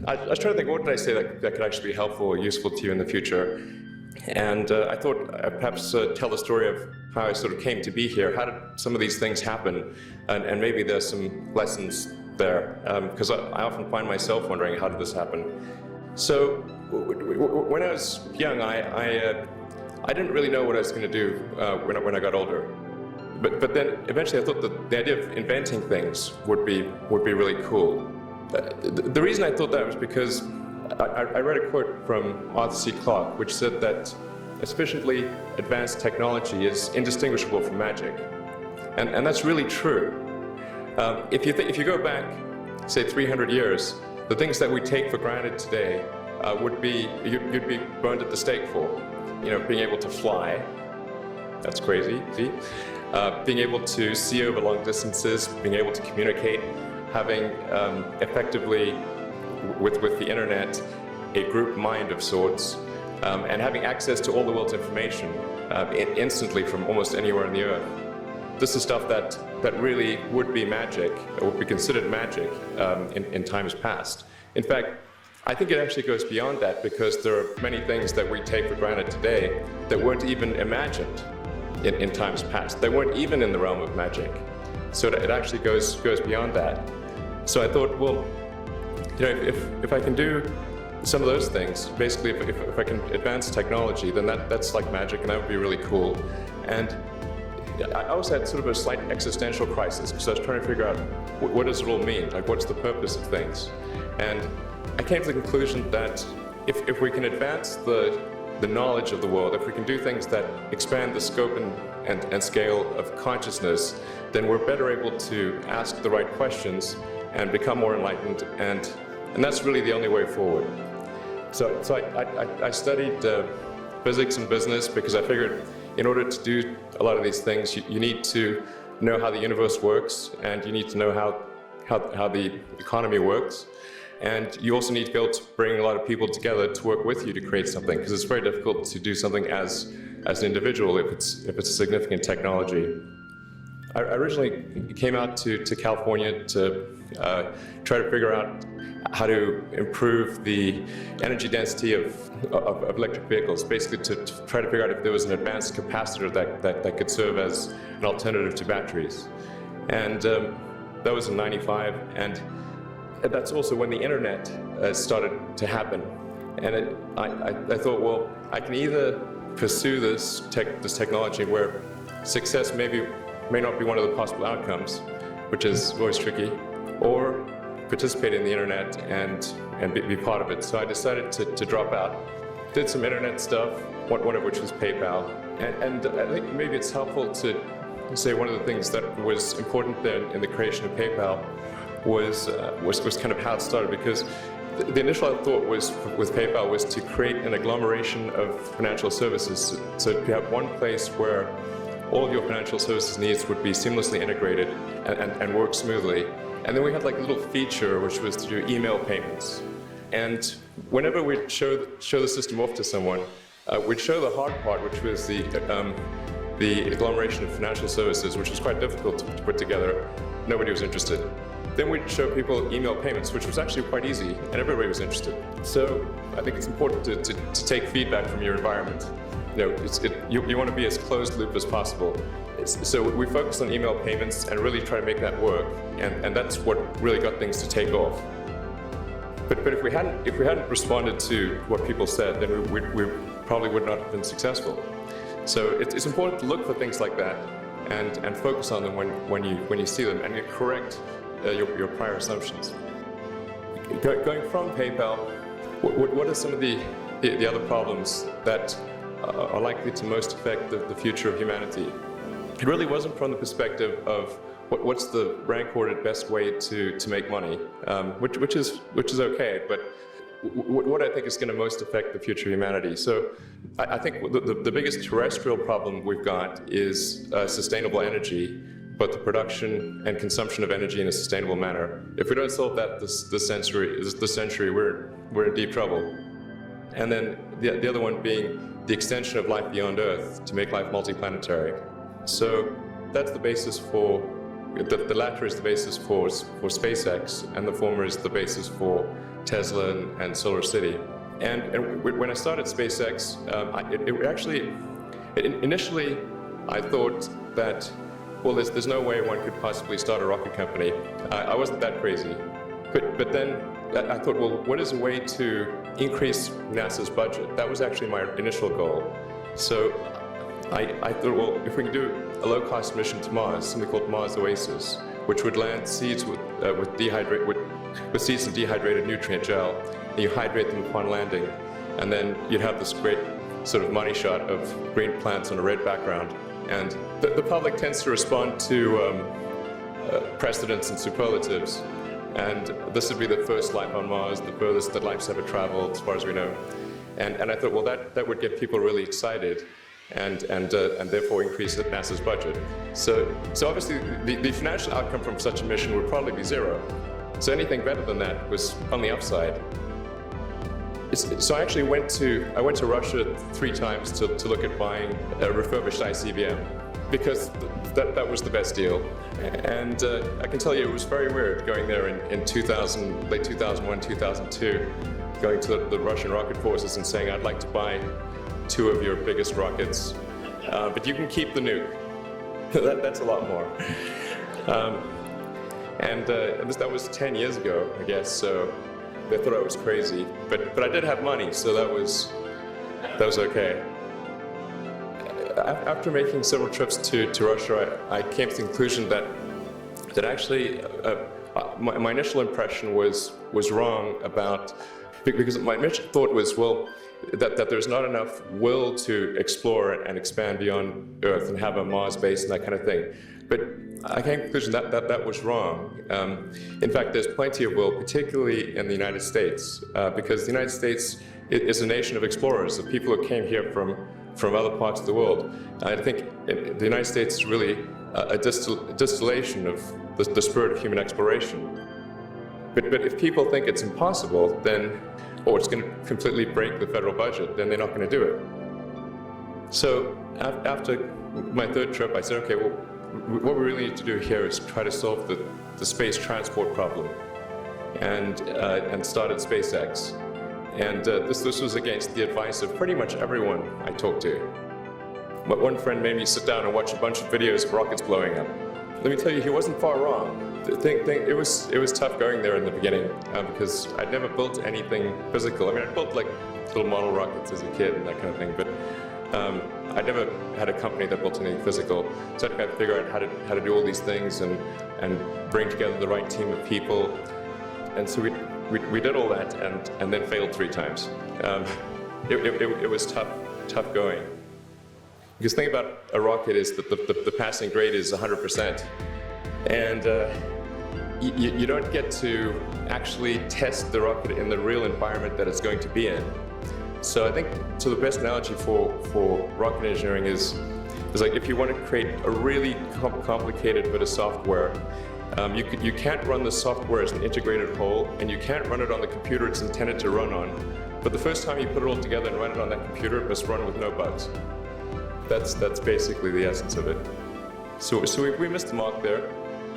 I was trying to think, what did I say that could actually be helpful or useful to you in the future? And I thought I'd perhaps tell the story of how I sort of came to be here. How did some of these things happen? And maybe there's some lessons there, because I often find myself wondering, how did this happen? So when I was young, I didn't really know what I was going to do when I got older. But then eventually I thought that the idea of inventing things would be really cool. The reason I thought that was because I read a quote from Arthur C. Clarke, which said that a sufficiently advanced technology is indistinguishable from magic. And that's really true. If you go back, say, 300 years, the things that we take for granted today you'd be burned at the stake for. You know, being able to fly, that's crazy. See? Being able to see over long distances, being able to communicate, having effectively, with the internet, a group mind of sorts, and having access to all the world's information instantly from almost anywhere on the earth. This is stuff that really would be magic, or would be considered magic in times past. In fact, I think it actually goes beyond that, because there are many things that we take for granted today that weren't even imagined in times past. They weren't even in the realm of magic. So it actually goes beyond that. So I thought, well, you know, if I can do some of those things, basically if I can advance technology, then that's like magic, and that would be really cool. And I also had sort of a slight existential crisis, because I was trying to figure out what does it all mean? Like, what's the purpose of things? And I came to the conclusion that if we can advance the knowledge of the world, if we can do things that expand the scope and scale of consciousness, then we're better able to ask the right questions and become more enlightened, and that's really the only way forward. So I studied physics and business, because I figured in order to do a lot of these things, you need to know how the universe works, and you need to know how the economy works. And you also need to be able to bring a lot of people together to work with you to create something, because it's very difficult to do something as an individual if it's a significant technology. I originally came out to California to try to figure out how to improve the energy density of electric vehicles, basically to try to figure out if there was an advanced capacitor that could serve as an alternative to batteries. And that was in '95, and that's also when the internet started to happen. And I thought, well, I can either pursue this technology where success may not be one of the possible outcomes, which is always tricky, or participate in the internet and be part of it. So I decided to drop out. Did some internet stuff, one of which was PayPal. And I think maybe it's helpful to say one of the things that was important there in the creation of PayPal was kind of how it started, because the initial thought with PayPal was to create an agglomeration of financial services. So to have one place where all of your financial services needs would be seamlessly integrated and work smoothly. And then we had like a little feature which was to do email payments. And whenever we'd show the system off to someone, we'd show the hard part, which was the agglomeration of financial services, which was quite difficult to put together. Nobody was interested. Then we'd show people email payments, which was actually quite easy, and everybody was interested. So I think it's important to take feedback from your environment. You know, you want to be as closed loop as possible. So we focused on email payments and really try to make that work, and that's what really got things to take off. But if we hadn't responded to what people said, then we probably would not have been successful. So it's important to look for things like that and focus on them when you see them, and correct your prior assumptions. Going from PayPal, what are some of the other problems that are likely to most affect the future of humanity? It really wasn't from the perspective of what's the rank-ordered best way to make money, which is okay, but what I think is going to most affect the future of humanity. So I think the biggest terrestrial problem we've got is sustainable energy, but the production and consumption of energy in a sustainable manner. If we don't solve that this century, we're in deep trouble. And then the other one being the extension of life beyond Earth to make life multiplanetary. So that's the basis for, the latter is the basis for SpaceX, and the former is the basis for Tesla and Solar City. And when I started SpaceX, initially I thought that, well, there's no way one could possibly start a rocket company. I wasn't that crazy. But then I thought, well, what is a way to increase NASA's budget? That was actually my initial goal. So I thought, well, if we can do a low-cost mission to Mars, something called Mars Oasis, which would land seeds with seeds and dehydrated nutrient gel, and you hydrate them upon landing, and then you'd have this great sort of money shot of green plants on a red background. And the public tends to respond to precedents and superlatives. And this would be the first life on Mars, the furthest that life's ever traveled, as far as we know. And I thought, well, that would get people really excited, and therefore increase NASA's budget. So obviously, the financial outcome from such a mission would probably be zero. So anything better than that was on the upside. So I actually went to Russia 3 times to look at buying a refurbished ICBM, because that was the best deal. And I can tell you it was very weird going there in 2000, late 2001, 2002, going to the Russian rocket forces and saying, I'd like to buy 2 of your biggest rockets, but you can keep the nuke. That's a lot more. That was 10 years ago, I guess, so they thought I was crazy. But I did have money, so that was okay. After making several trips to Russia, I came to the conclusion that actually my initial impression was wrong about, because my initial thought was, well, that there's not enough will to explore and expand beyond Earth and have a Mars base and that kind of thing. But I came to the conclusion that was wrong. In fact, there's plenty of will, particularly in the United States, because the United States is a nation of explorers, of people who came here from other parts of the world. I think the United States is really a distillation of the spirit of human exploration. But if people think it's impossible, then, or it's going to completely break the federal budget, then they're not going to do it. So after my 3rd trip, I said, okay, well, what we really need to do here is try to solve the space transport problem, and started SpaceX. And this was against the advice of pretty much everyone I talked to. But one friend made me sit down and watch a bunch of videos of rockets blowing up. Let me tell you, he wasn't far wrong. It was tough going there in the beginning, because I'd never built anything physical. I mean, I built like little model rockets as a kid and that kind of thing, but I never had a company that built anything physical. So I had to figure out how to do all these things and bring together the right team of people. And so we did all that and then failed 3 times. It was tough going. Because the thing about a rocket is that the passing grade is 100%. And you don't get to actually test the rocket in the real environment that it's going to be in. So I think, the best analogy for rocket engineering is like if you want to create a really complicated bit of software, you can't run the software as an integrated whole, and you can't run it on the computer it's intended to run on. But the first time you put it all together and run it on that computer, it must run with no bugs. That's basically the essence of it. So we missed the mark there.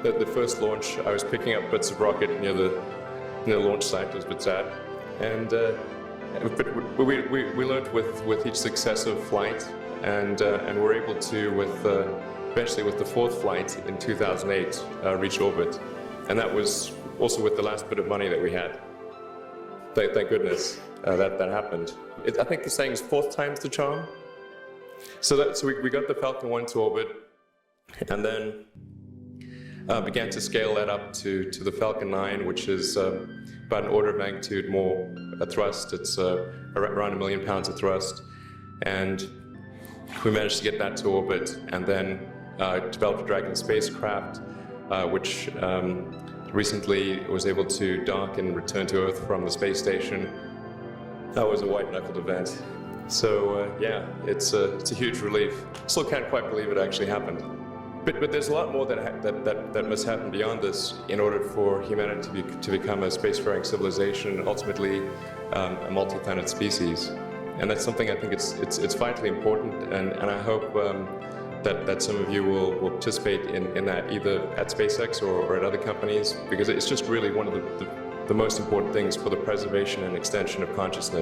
The first launch, I was picking up bits of rocket near the launch site. It was a bit sad. But we learned with each successive flight, and were able to, eventually with the 4th flight in 2008, reach orbit. And that was also with the last bit of money that we had. Thank goodness that happened. I think the saying is 4th time's the charm. So we got the Falcon 1 to orbit, and then began to scale that up to the Falcon 9, which is about an order of magnitude more thrust. It's around 1 million pounds of thrust. And we managed to get that to orbit, and then developed a Dragon spacecraft, which recently was able to dock and return to Earth from the space station. That was a white-knuckled event. So yeah, it's a huge relief. Still can't quite believe it actually happened. But there's a lot more that must happen beyond this in order for humanity to become a spacefaring civilization, and ultimately a multi-planet species. And that's something I think it's vitally important, and I hope that some of you will participate in that, either at SpaceX or at other companies, because it's just really one of the most important things for the preservation and extension of consciousness.